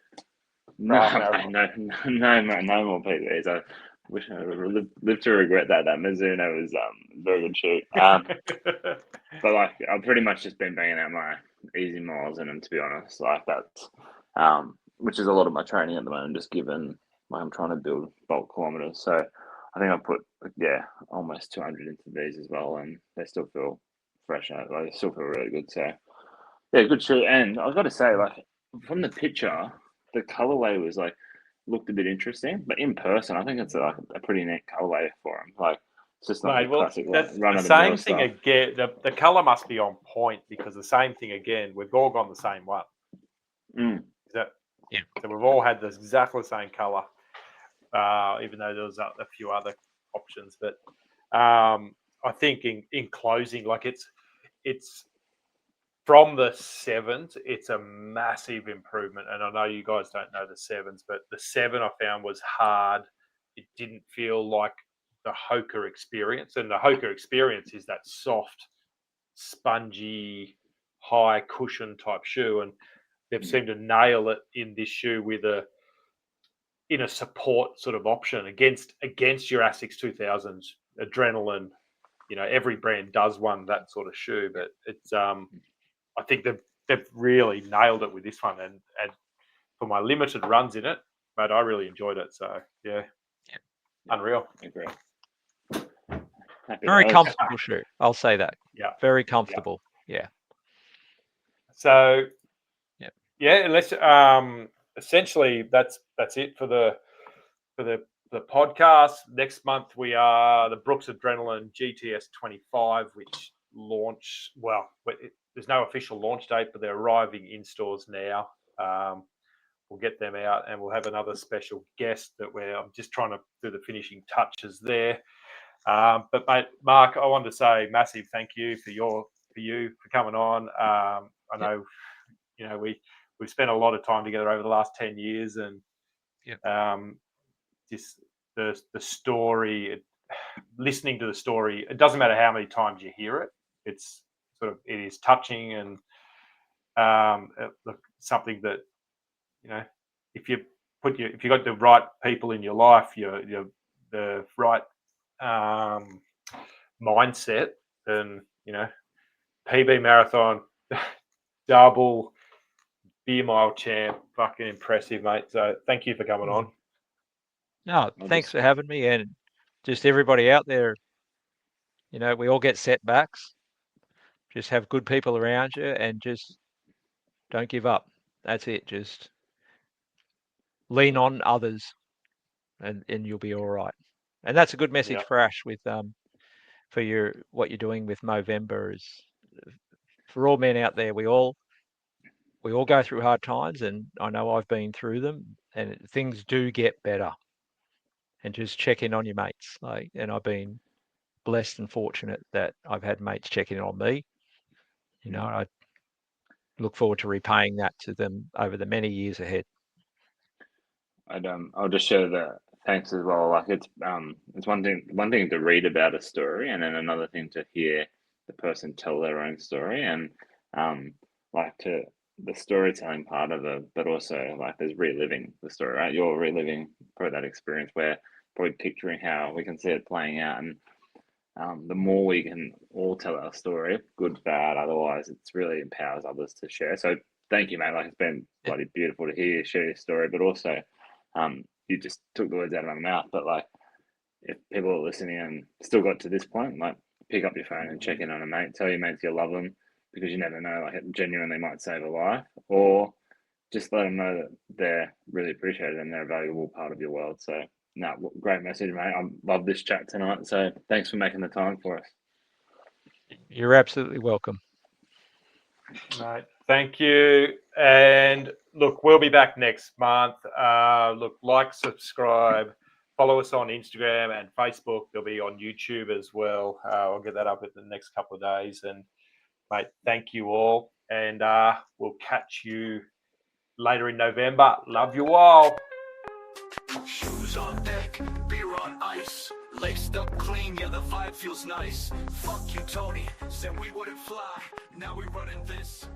No, mate, no more PBs. I wish I lived to regret that. That Mizuno was a very good shoe. But like I've pretty much just been banging out my easy miles in them, to be honest. Like that's which is a lot of my training at the moment, just given like I'm trying to build bulk kilometers. So I think I put almost 200 into these as well, and they still feel fresh out. Like they still feel really good. So yeah, good shoe. And I've got to say, like from the picture, the colorway was looked a bit interesting, but in person, I think it's like a pretty neat colorway for them. Like it's just not the classic run the of the same mill thing stuff. again. The color must be on point because the same thing again. We've all gone the same one. Is that? Yeah. So we've all had exactly the same color, even though there was a few other options. But I think in closing, like it's from the sevens, it's a massive improvement. And I know you guys don't know the sevens, but the 7 I found was hard. It didn't feel like the Hoka experience. And the Hoka experience is that soft, spongy, high cushion type shoe. And they've seemed to nail it in this shoe with a support sort of option against your Asics 2000s, Adrenaline. Every brand does one, that sort of shoe, but it's I think they've really nailed it with this one, and for my limited runs in it, mate, I really enjoyed it. So yeah. Unreal. Agree. Very comfortable shoe. I'll say that. Yeah. Very comfortable. Yeah. So unless essentially that's it for the podcast. Next month we are the Brooks Adrenaline GTS 25, which launch. Well, there's no official launch date, but they're arriving in stores now. We'll get them out, and we'll have another special guest I'm just trying to do the finishing touches there. But mate, Mark, I wanted to say massive thank you for you for coming on. I know, we've spent a lot of time together over the last 10 years, and just the story, listening to the story, it doesn't matter how many times you hear it. It's it is touching, and something that, if you got the right people in your life, the right mindset, then PB marathon, double beer mile champ. Fucking impressive, mate. So thank you for coming on. No, thanks for having me, and just everybody out there. We all get setbacks. Just have good people around you, and just don't give up. That's it. Just lean on others, and you'll be all right. And that's a good message for Ash with for what you're doing with Movember is for all men out there. We all go through hard times, and I know I've been through them, and things do get better. And just check in on your mates, and I've been blessed and fortunate that I've had mates check in on me. I look forward to repaying that to them over the many years ahead. I'll just share the thanks as well. Like it's one thing to read about a story, and then another thing to hear the person tell their own story, and like to the storytelling part of it, but also like there's reliving the story, right? You're reliving probably that experience where probably picturing how we can see it playing out, and the more we can all tell our story, good, bad, otherwise, it's really empowers others to share. So thank you, mate. Like it's been bloody beautiful to hear you share your story, but also you just took the words out of my mouth. But like, if people are listening and still got to this point, like pick up your phone and check in on a mate. Tell your mates you love them, because you never know. Like it genuinely might save a life, or just let them know that they're really appreciated and they're a valuable part of your world. So, no, great message, mate. I love this chat tonight. So, thanks for making the time for us. You're absolutely welcome. Mate, thank you. And look, we'll be back next month. Look, like, subscribe, follow us on Instagram and Facebook. They'll be on YouTube as well. I'll get that up in the next couple of days. And mate, thank you all. And we'll catch you later in November. Love you all. Shoes on deck, beer on ice, laced up clean, yeah, the vibe feels nice. Fuck you, Tony, said we wouldn't fly, now we running this.